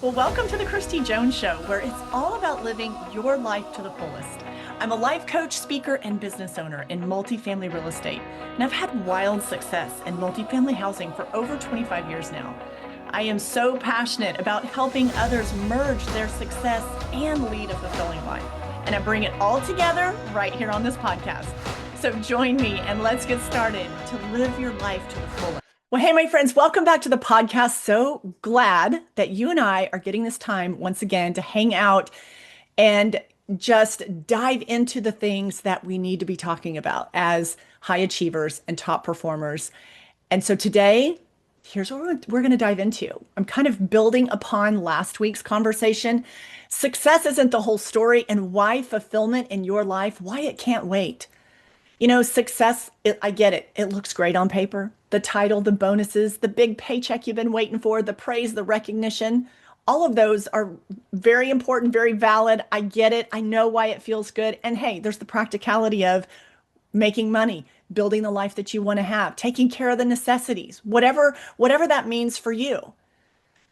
Well, welcome to the Kristi Jones Show, where it's all about living your life to the fullest. I'm a life coach, speaker, and business owner in multifamily real estate, and I've had wild success in multifamily housing for over 25 years now. I am so passionate about helping others merge their success and lead a fulfilling life, and I bring it all together right here on this podcast. So join me and let's get started to live your life to the fullest. Well, hey, my friends, welcome back to the podcast. So glad that you and I are getting this time once again to hang out and just dive into the things that we need to be talking about as high achievers and top performers. And so today, here's what we're going to dive into. I'm kind of building upon last week's conversation. Success isn't the whole story, and why fulfillment in your life, why it can't wait. You know, success, I get it. It looks great on paper. The title, the bonuses, the big paycheck you've been waiting for, the praise, the recognition, all of those are very important, very valid. I get it. I know why it feels good. And hey, there's the practicality of making money, building the life that you want to have, taking care of the necessities, whatever that means for you.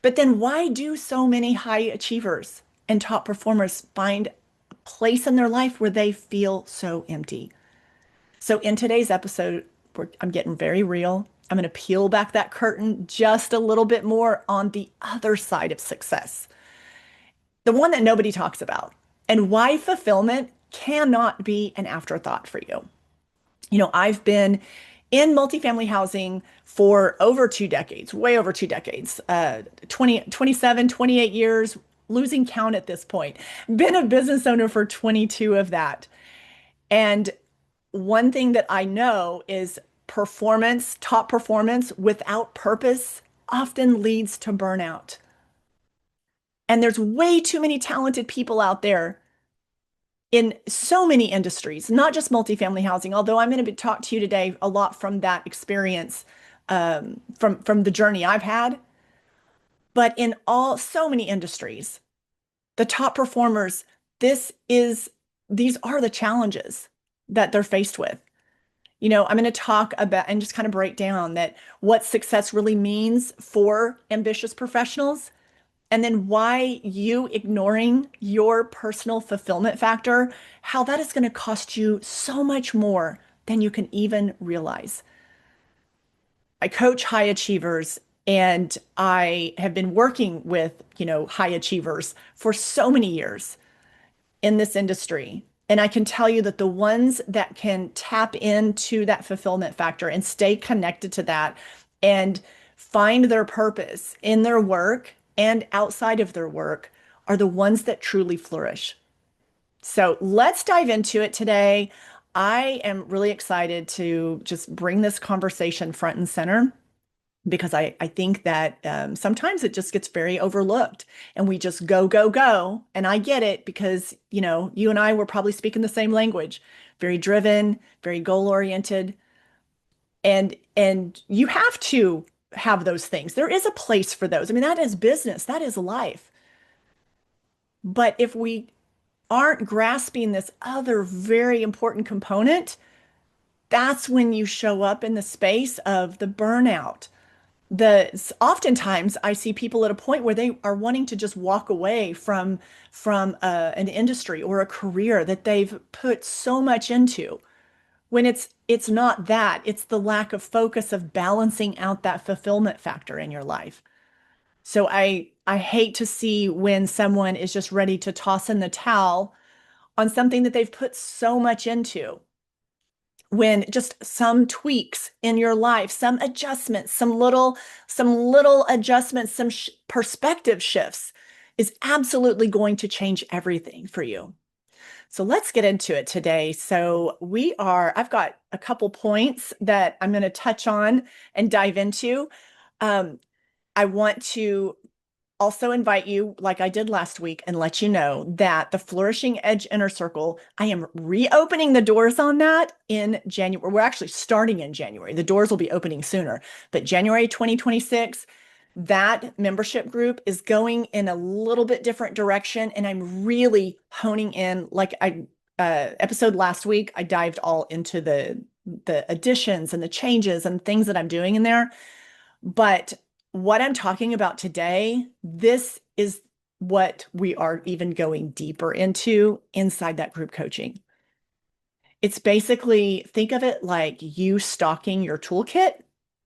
But then why do so many high achievers and top performers find a place in their life where they feel so empty? So in today's episode, I'm getting very real. I'm going to peel back that curtain just a little bit more on the other side of success, the one that nobody talks about, and why fulfillment cannot be an afterthought for you. You know, I've been in multifamily housing for over 2 decades, way over 2 decades, 28 years, losing count at this point. Been a business owner for 22 of that. And one thing that I know is performance, top performance without purpose often leads to burnout. And there's way too many talented people out there in so many industries, not just multifamily housing, although I'm going to talk to you today a lot from that experience, from the journey I've had. But in so many industries, the top performers, these are the challenges that they're faced with. You know, I'm going to talk about and just kind of break down that what success really means for ambitious professionals, and then why you ignoring your personal fulfillment factor, how that is going to cost you so much more than you can even realize. I coach high achievers, and I have been working with, high achievers for so many years in this industry. And I can tell you that the ones that can tap into that fulfillment factor and stay connected to that and find their purpose in their work and outside of their work are the ones that truly flourish. So let's dive into it today. I am really excited to just bring this conversation front and center, because I think that sometimes it just gets very overlooked and we just go, go, go. And I get it, because, you and I were probably speaking the same language, very driven, very goal oriented. And you have to have those things. There is a place for those. I mean, that is business, that is life. But if we aren't grasping this other very important component, that's when you show up in the space of the burnout. Oftentimes I see people at a point where they are wanting to just walk away from an industry or a career that they've put so much into, when it's not that, it's the lack of focus of balancing out that fulfillment factor in your life. So I hate to see when someone is just ready to toss in the towel on something that they've put so much into, when just some tweaks in your life, some adjustments, some little adjustments, some perspective shifts is absolutely going to change everything for you. So let's get into it today. I've got a couple points that I'm going to touch on and dive into. I want to also invite you, like I did last week, and let you know that the Flourishing Edge Inner Circle, I am reopening the doors on that in January. We're actually starting in January. The doors will be opening sooner, but January 2026, that membership group is going in a little bit different direction. And I'm really honing in, like episode last week, I dived all into the additions and the changes and things that I'm doing in there. But what I'm talking about today, this is what we are even going deeper into inside that group coaching. It's basically, think of it like you stocking your toolkit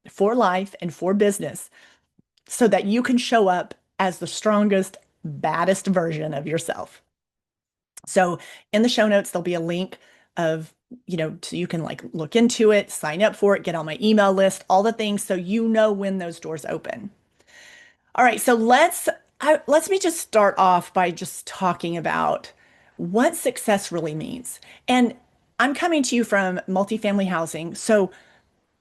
for life and for business so that you can show up as the strongest, baddest version of yourself. So in the show notes, there'll be a link of, so you can like look into it, sign up for it, get on my email list, all the things so you know when those doors open. All right, so let's me just start off by just talking about what success really means. And I'm coming to you from multifamily housing. So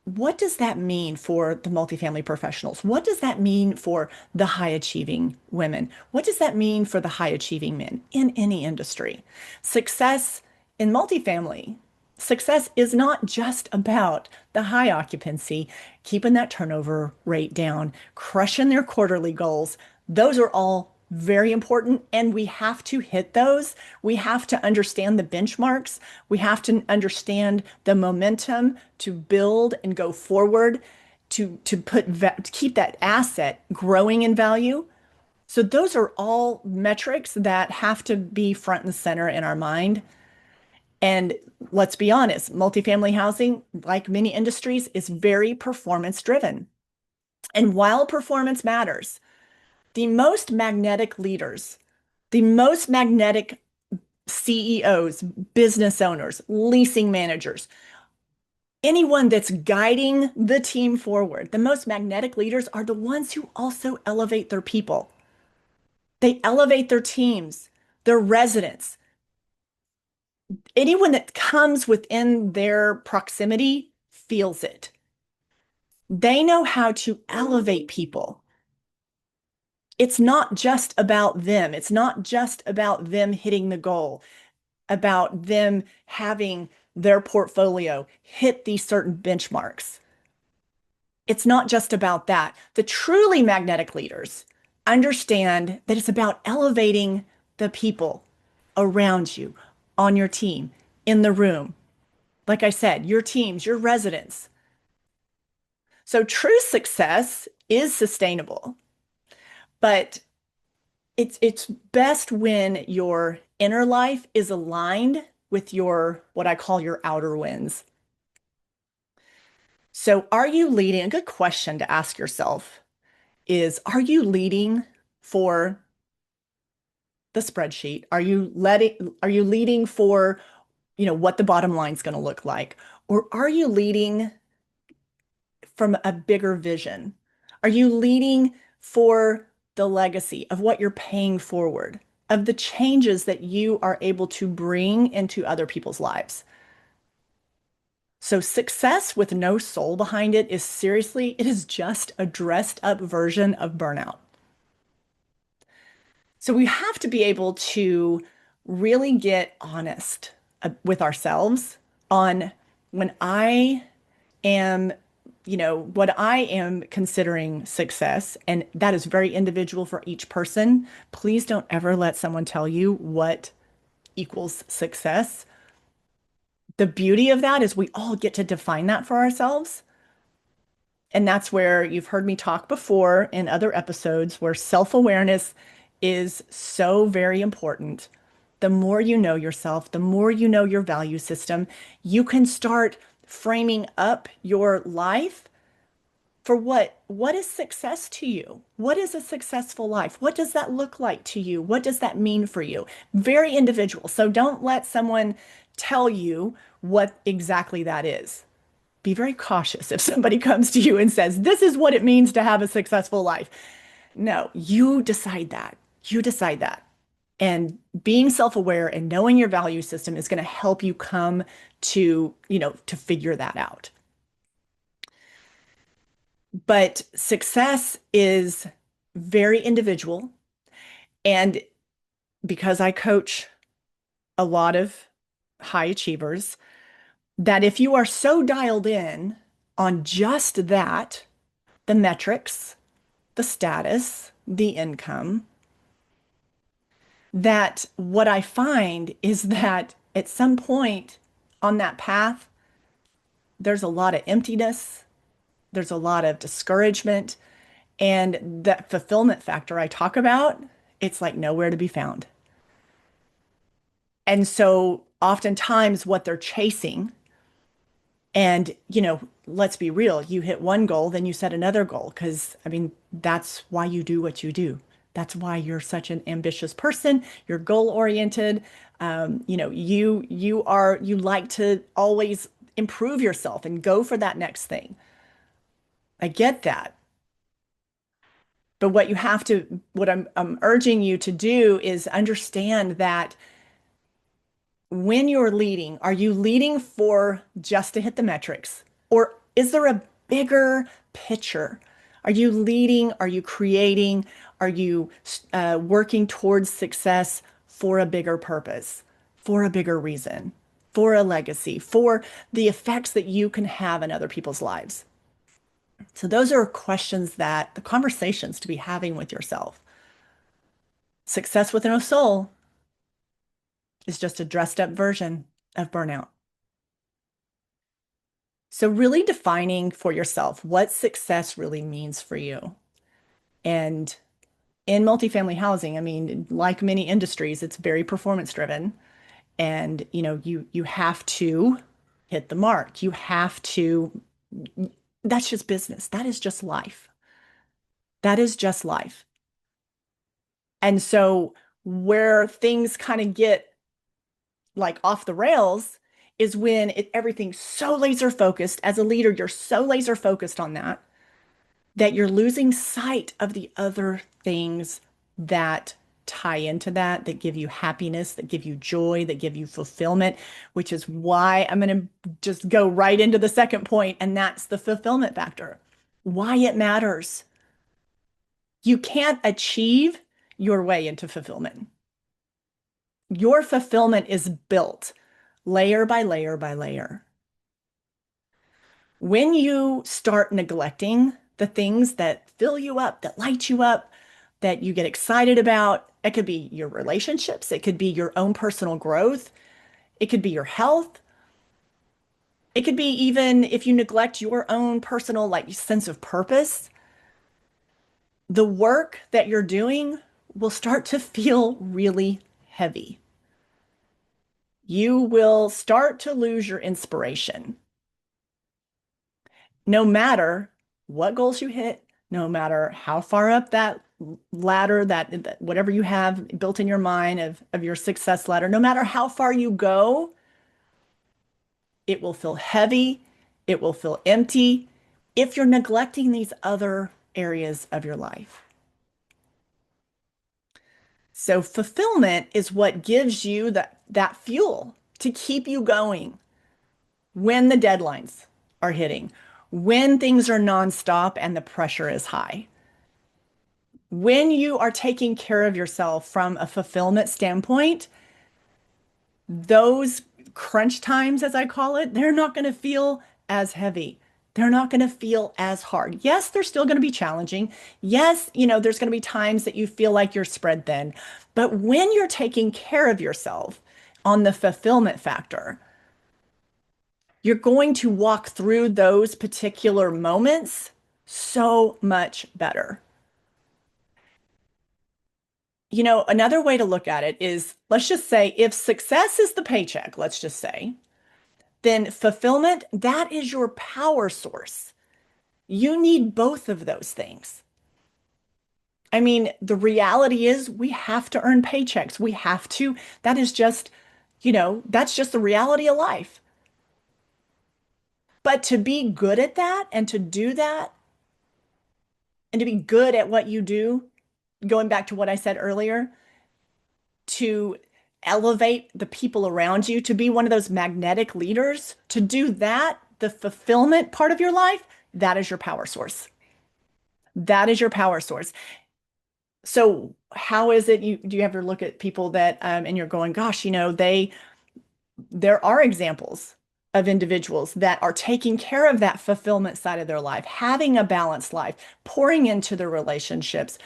what does that mean for the multifamily professionals? What does that mean for the high achieving women? What does that mean for the high achieving men in any industry? Success in multifamily, success is not just about the high occupancy, keeping that turnover rate down, crushing their quarterly goals. Those are all very important, and we have to hit those. We have to understand the benchmarks. We have to understand the momentum to build and go forward, to keep that asset growing in value. So those are all metrics that have to be front and center in our mind. And let's be honest, multifamily housing, like many industries, is very performance driven. And while performance matters, the most magnetic leaders, the most magnetic CEOs, business owners, leasing managers, anyone that's guiding the team forward, the most magnetic leaders are the ones who also elevate their people. They elevate their teams, their residents. Anyone that comes within their proximity feels it. They know how to elevate people. It's not just about them. It's not just about them hitting the goal, about them having their portfolio hit these certain benchmarks. It's not just about that. The truly magnetic leaders understand that it's about elevating the people around you, on your team, in the room. Like I said, your teams, your residents. So true success is sustainable, but it's best when your inner life is aligned with your what I call your outer wins. So are you leading? A good question to ask yourself is, are you leading for the spreadsheet? Are you leading for, what the bottom line is going to look like? Or are you leading from a bigger vision? Are you leading for the legacy of what you're paying forward, of the changes that you are able to bring into other people's lives? So success with no soul behind it is seriously, it is just a dressed up version of burnout. So we have to be able to really get honest with ourselves on when I am, what I am considering success, and that is very individual for each person. Please don't ever let someone tell you what equals success. The beauty of that is we all get to define that for ourselves. And that's where you've heard me talk before in other episodes where self-awareness is so very important. The more you know yourself, the more you know your value system, you can start framing up your life for what is success to you? What is a successful life? What does that look like to you? What does that mean for you? Very individual. So don't let someone tell you what exactly that is. Be very cautious if somebody comes to you and says, this is what it means to have a successful life. No, you decide that. You decide that. And being self-aware and knowing your value system is going to help you come to figure that out. But success is very individual. And because I coach a lot of high achievers, that if you are so dialed in on just that, the metrics, the status, the income, that what I find is that at some point on that path, there's a lot of emptiness, there's a lot of discouragement, and that fulfillment factor I talk about it's like nowhere to be found. And so oftentimes what they're chasing, and let's be real, you hit one goal, then you set another goal, because I mean, that's why you do what you do. That's why you're such an ambitious person. You're goal oriented. You like to always improve yourself and go for that next thing. I get that. But what I'm urging you to do is understand that when you're leading, are you leading for just to hit the metrics? Or is there a bigger picture? Are you leading? Are you creating? Are you working towards success for a bigger purpose, for a bigger reason, for a legacy, for the effects that you can have in other people's lives? So those are questions, that the conversations to be having with yourself. Success with no soul is just a dressed up version of burnout. So really defining for yourself what success really means for you. And in multifamily housing, I mean, like many industries, it's very performance driven. And you have to hit the mark. You have to, that's just business. That is just life. That is just life. And so where things kind of get like off the rails is when everything's so laser focused. As a leader, you're so laser focused on that you're losing sight of the other things that tie into that give you happiness, that give you joy, that give you fulfillment, which is why I'm going to just go right into the second point, and that's the fulfillment factor. Why it matters. You can't achieve your way into fulfillment. Your fulfillment is built layer by layer by layer. When you start neglecting the things that fill you up, that light you up, that you get excited about, it could be your relationships, it could be your own personal growth, it could be your health, it could be even if you neglect your own personal like sense of purpose, the work that you're doing will start to feel really heavy. You will start to lose your inspiration. No matter what goals you hit, no matter how far up that ladder, that whatever you have built in your mind of your success ladder, no matter how far you go, it will feel heavy, it will feel empty if you're neglecting these other areas of your life. So fulfillment is what gives you that fuel to keep you going when the deadlines are hitting, when things are nonstop and the pressure is high. When you are taking care of yourself from a fulfillment standpoint, those crunch times, as I call it, they're not going to feel as heavy. They're not going to feel as hard. Yes, they're still going to be challenging. Yes, there's going to be times that you feel like you're spread thin. But when you're taking care of yourself on the fulfillment factor, you're going to walk through those particular moments so much better. Another way to look at it is, let's just say if success is the paycheck, let's just say, then fulfillment, that is your power source. You need both of those things. I mean, the reality is we have to earn paychecks. We have to, that is just, that's just the reality of life. But to be good at that and to do that and to be good at what you do, going back to what I said earlier, to elevate the people around you, to be one of those magnetic leaders, to do that, the fulfillment part of your life, that is your power source. That is your power source. So how is it do you ever look at people that and you're going, gosh, there are examples of individuals that are taking care of that fulfillment side of their life, having a balanced life, pouring into their relationships.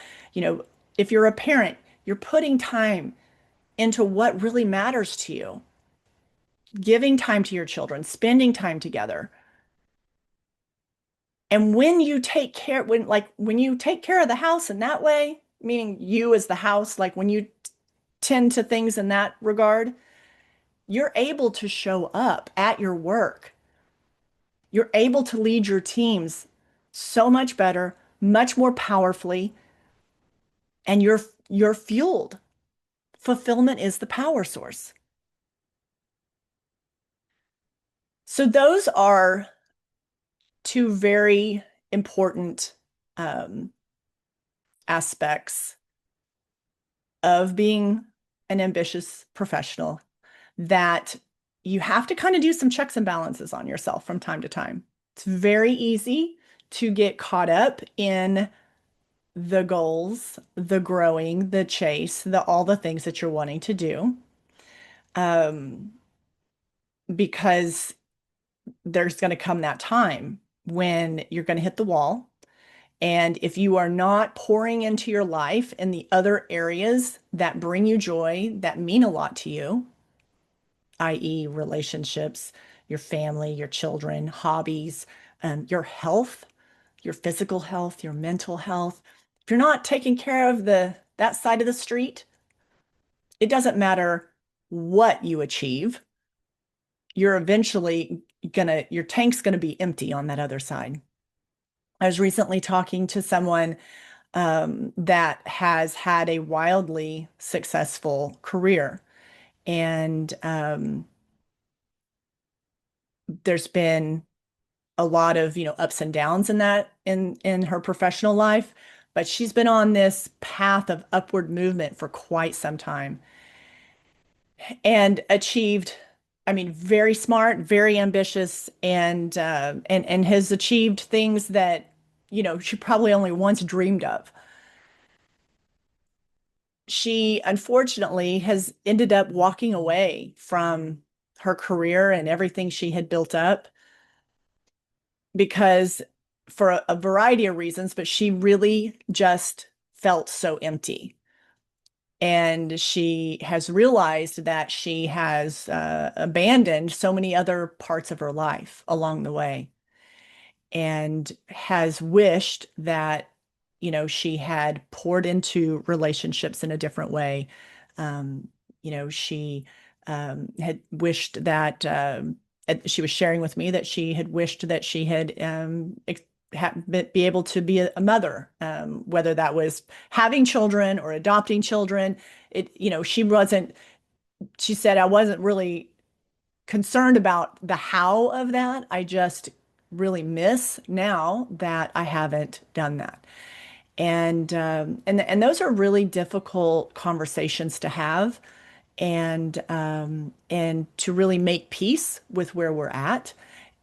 If you're a parent, you're putting time into what really matters to you, giving time to your children, spending time together. And when you take care of the house in that way, meaning you as the house, like when you tend to things in that regard, you're able to show up at your work. You're able to lead your teams so much better, much more powerfully, and you're fueled. Fulfillment is the power source. So those are two very important um, aspects of being an ambitious professional that you have to kind of do some checks and balances on yourself from time to time. It's very easy to get caught up in the goals, the growing, the chase, the all the things that you're wanting to do. Um, because there's going to come that time when you're going to hit the wall. And if you are not pouring into your life in the other areas that bring you joy, that mean a lot to you, i.e., relationships, your family, your children, hobbies, your health, your physical health, your mental health. If you're not taking care of the that side of the street, it doesn't matter what you achieve. You're eventually your tank's gonna be empty on that other side. I was recently talking to someone that has had a wildly successful career, and there's been a lot of, ups and downs in that in her professional life, but she's been on this path of upward movement for quite some time and achieved, I mean, very smart, very ambitious, and has achieved things that, she probably only once dreamed of. She unfortunately has ended up walking away from her career and everything she had built up because for a variety of reasons, but she really just felt so empty. And she has realized that she has abandoned so many other parts of her life along the way and has wished that, she had poured into relationships in a different way. Um, she had wished that she was sharing with me that she had wished that she had be able to be a mother, whether that was having children or adopting children. She wasn't, she said, I wasn't really concerned about the how of that. I just really miss now that I haven't done that. And those are really difficult conversations to have and to really make peace with where we're at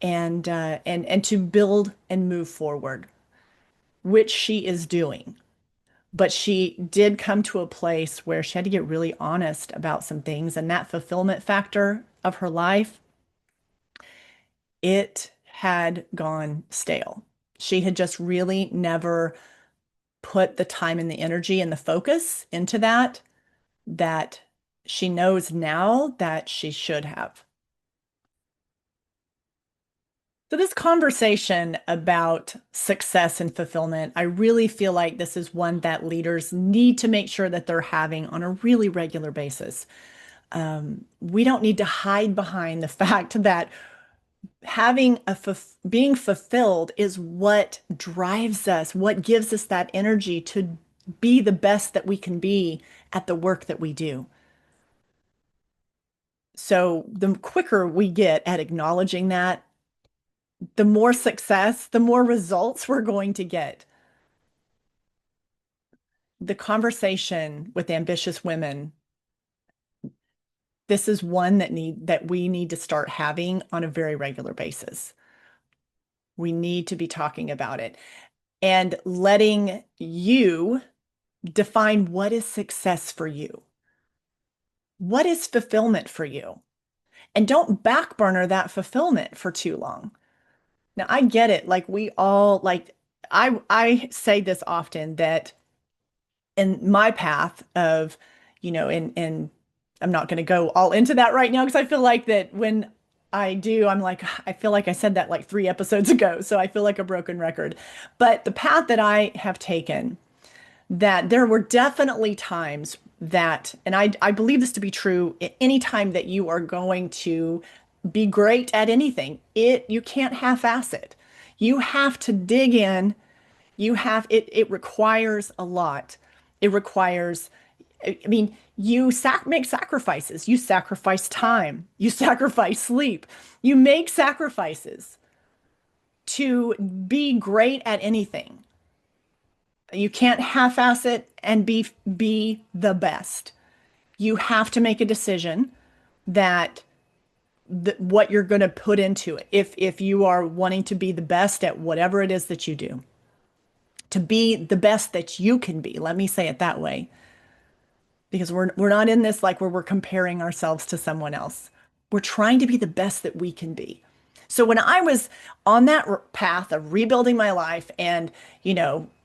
and to build and move forward, which she is doing. But she did come to a place where she had to get really honest about some things, and that fulfillment factor of her life, it had gone stale. She had just really never put the time and the energy and the focus into that she knows now that she should have. So this conversation about success and fulfillment, I really feel like this is one that leaders need to make sure that they're having on a really regular basis. We don't need to hide behind the fact that being fulfilled is what drives us, what gives us that energy to be the best that we can be at the work that we do. So the quicker we get at acknowledging that, the more success, the more results we're going to get. The conversation with ambitious women, this is one that we need to start having on a very regular basis. We need to be talking about it and letting you define what is success for you. What is fulfillment for you? And don't backburner that fulfillment for too long. Now, I get it. Like we all like I say this often that in my path of, and I'm not going to go all into that right now because I feel like that when I do, I'm like, I feel like I said that like 3 episodes ago. So I feel like a broken record. But the path that I have taken, that there were definitely times that, and I believe this to be true, any time that you are going to be great at anything, you can't half-ass it. You have to dig in. It requires a lot. It requires, I mean, make sacrifices. You sacrifice time. You sacrifice sleep. You make sacrifices to be great at anything. You can't half-ass it and be the best. You have to make a decision that what you're going to put into it. If you are wanting to be the best at whatever it is that you do, to be the best that you can be. Let me say it that way, because we're not in this like where we're comparing ourselves to someone else. We're trying to be the best that we can be. So when I was on that path of rebuilding my life and,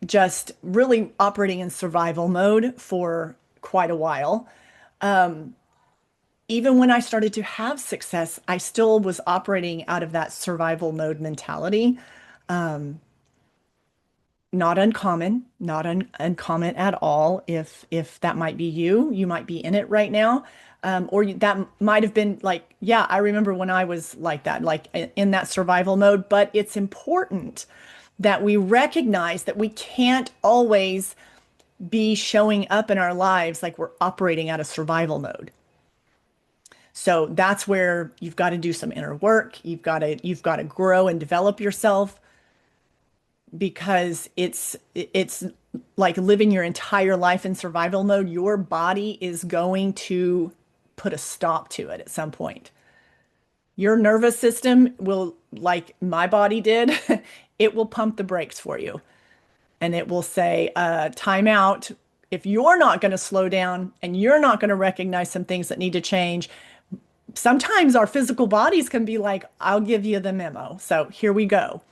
just really operating in survival mode for quite a while, even when I started to have success, I still was operating out of that survival mode mentality. Not uncommon, not uncommon at all. If that might be you, you might be in it right now. That might have been like, yeah, I remember when I was like that, like in that survival mode. But it's important that we recognize that we can't always be showing up in our lives like we're operating out of survival mode. So that's where you've got to do some inner work. You've got to grow and develop yourself, because it's like living your entire life in survival mode. Your body is going to put a stop to it at some point. Your nervous system will, like my body did, it will pump the brakes for you, and it will say, time out. If you're not going to slow down and you're not going to recognize some things that need to change, sometimes our physical bodies can be like, I'll give you the memo. So here we go.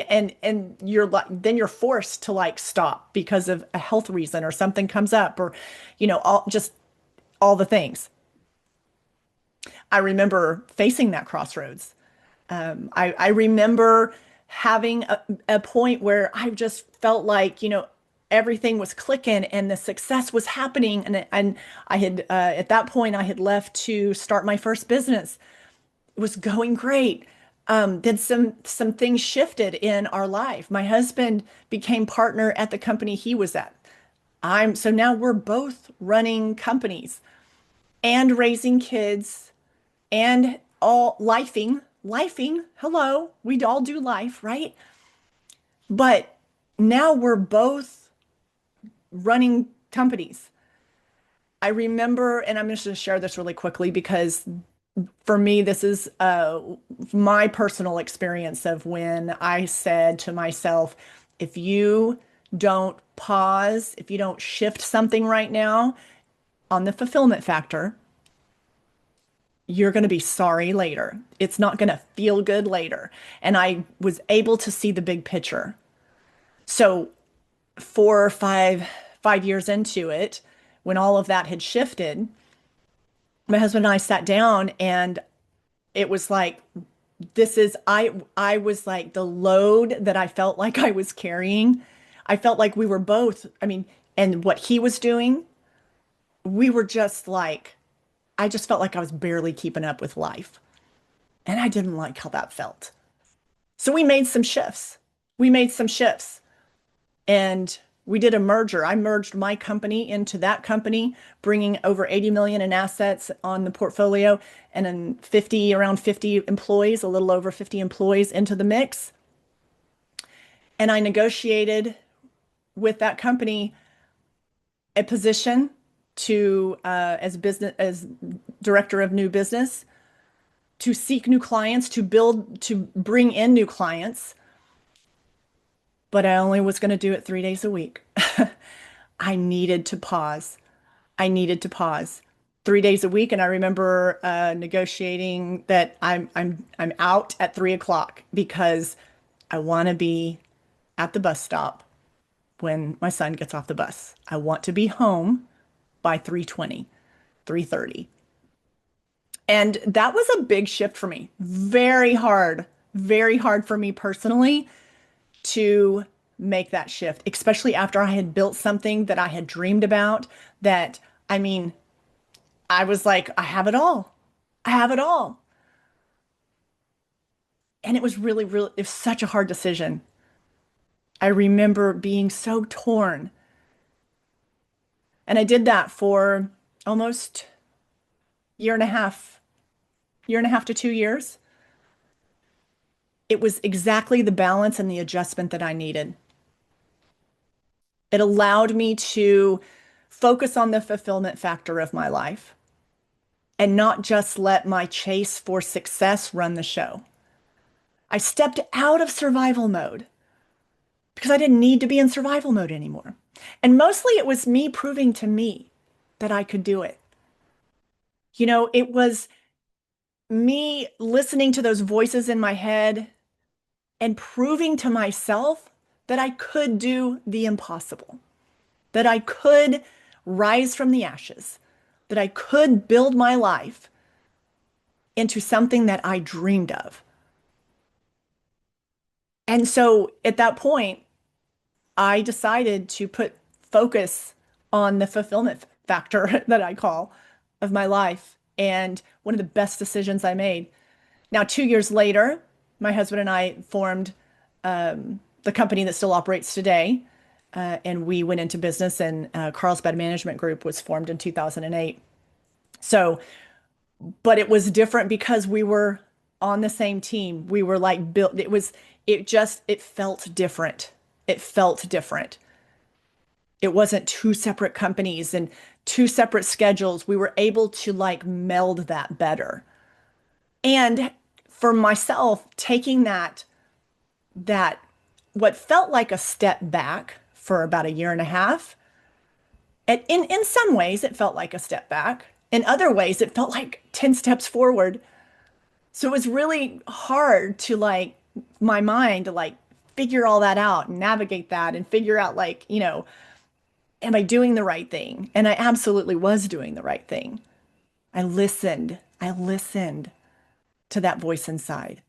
And you're like, then you're forced to like stop because of a health reason or something comes up, or, all the things. I remember facing that crossroads. I remember having a point where I just felt like, everything was clicking and the success was happening. And I had, at that point, I had left to start my first business. It was going great. Then some things shifted in our life. My husband became partner at the company he was at. So now we're both running companies and raising kids and all lifing. Hello, we all do life, right? But now we're both running companies. I remember, and I'm just going to share this really quickly because for me, this is my personal experience of when I said to myself, if you don't pause, if you don't shift something right now on the fulfillment factor, you're going to be sorry later. It's not going to feel good later. And I was able to see the big picture. So 4 or 5 years into it, when all of that had shifted, my husband and I sat down, and it was like, I was like, the load that I felt like I was carrying, I felt like we were both, I mean, and what he was doing, we were just like, I just felt like I was barely keeping up with life. And I didn't like how that felt. So we made some shifts. We made some shifts. And we did a merger. I merged my company into that company, bringing over 80 million in assets on the portfolio, and then around 50 employees, a little over 50 employees into the mix. And I negotiated with that company a position to as director of new business, to seek new clients, to bring in new clients. But I only was going to do it 3 days a week. I needed to pause. I needed to pause 3 days a week. And I remember negotiating that I'm out at 3 o'clock because I want to be at the bus stop when my son gets off the bus. I want to be home by 3:20, 3:30. And that was a big shift for me. Very hard for me personally to make that shift, especially after I had built something that I had dreamed about. That, I mean, I was like, I have it all. I have it all. And it was really, really, it was such a hard decision. I remember being so torn. And I did that for almost year and a half, year and a half to 2 years. It was exactly the balance and the adjustment that I needed. It allowed me to focus on the fulfillment factor of my life and not just let my chase for success run the show. I stepped out of survival mode because I didn't need to be in survival mode anymore. And mostly it was me proving to me that I could do it. It was me listening to those voices in my head and proving to myself that I could do the impossible, that I could rise from the ashes, that I could build my life into something that I dreamed of. And so at that point, I decided to put focus on the fulfillment factor that I call of my life. And one of the best decisions I made. Now, 2 years later, my husband and I formed the company that still operates today. And we went into business, and Carlsbad Management Group was formed in 2008. So, but it was different because we were on the same team. We were like built, it felt different. It felt different. It wasn't two separate companies and two separate schedules. We were able to like meld that better. And for myself, taking that what felt like a step back for about a year and a half, and in some ways it felt like a step back. In other ways, it felt like 10 steps forward. So it was really hard to like my mind to like figure all that out and navigate that and figure out like, am I doing the right thing? And I absolutely was doing the right thing. I listened. I listened to that voice inside.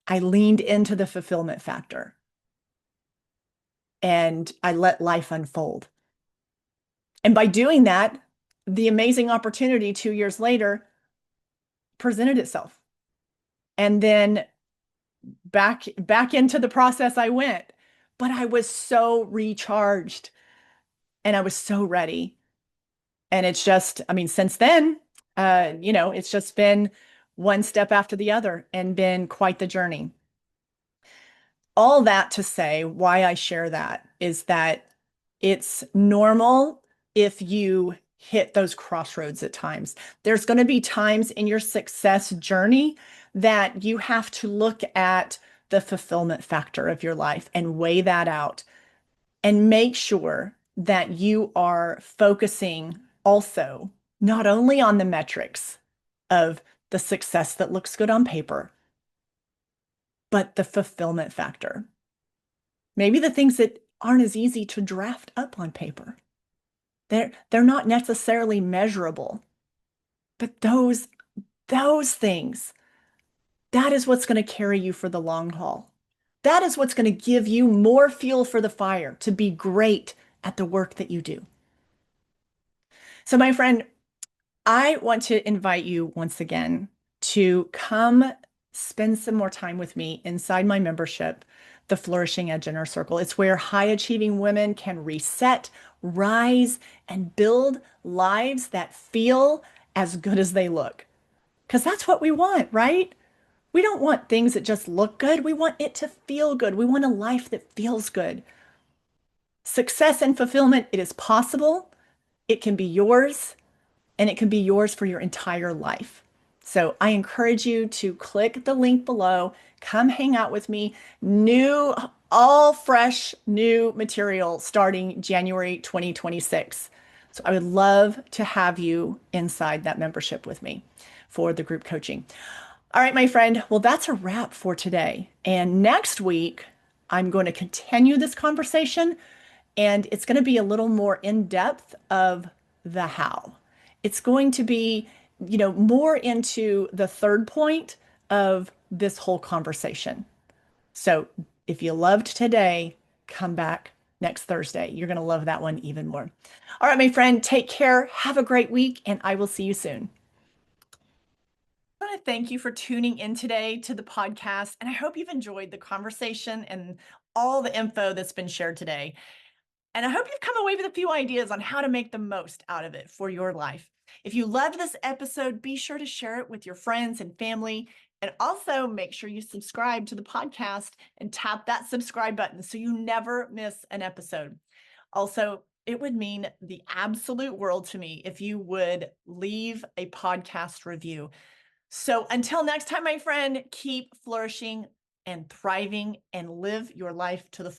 I leaned into the fulfillment factor and I let life unfold. And by doing that, the amazing opportunity 2 years later presented itself. And then back into the process I went. But I was so recharged and I was so ready. And it's just, I mean, since then, it's just been one step after the other and been quite the journey. All that to say, why I share that is that it's normal if you hit those crossroads at times. There's going to be times in your success journey that you have to look at the fulfillment factor of your life and weigh that out and make sure that you are focusing also not only on the metrics of the success that looks good on paper, but the fulfillment factor. Maybe the things that aren't as easy to draft up on paper. They're not necessarily measurable, but those things, that is what's going to carry you for the long haul. That is what's going to give you more fuel for the fire to be great at the work that you do. So, my friend, I want to invite you once again to come spend some more time with me inside my membership, the Flourishing Edge Inner Circle. It's where high achieving women can reset, rise, and build lives that feel as good as they look. Because that's what we want, right? We don't want things that just look good. We want it to feel good. We want a life that feels good. Success and fulfillment, it is possible. It can be yours, and it can be yours for your entire life. So I encourage you to click the link below, come hang out with me. New, all fresh, new material starting January 2026. So I would love to have you inside that membership with me for the group coaching. All right, my friend. Well, that's a wrap for today. And next week, I'm going to continue this conversation, and it's going to be a little more in depth of the how. It's going to be, more into the third point of this whole conversation. So If you loved today, come back next Thursday. You're going to love that one even more. All right, my friend, take care. Have a great week, and I will see you soon. I want to thank you for tuning in today to the podcast, and I hope you've enjoyed the conversation and all the info that's been shared today. And I hope you've come away with a few ideas on how to make the most out of it for your life. If you loved this episode, be sure to share it with your friends and family. And also make sure you subscribe to the podcast and tap that subscribe button so you never miss an episode. Also, it would mean the absolute world to me if you would leave a podcast review. So until next time, my friend, keep flourishing and thriving and live your life to the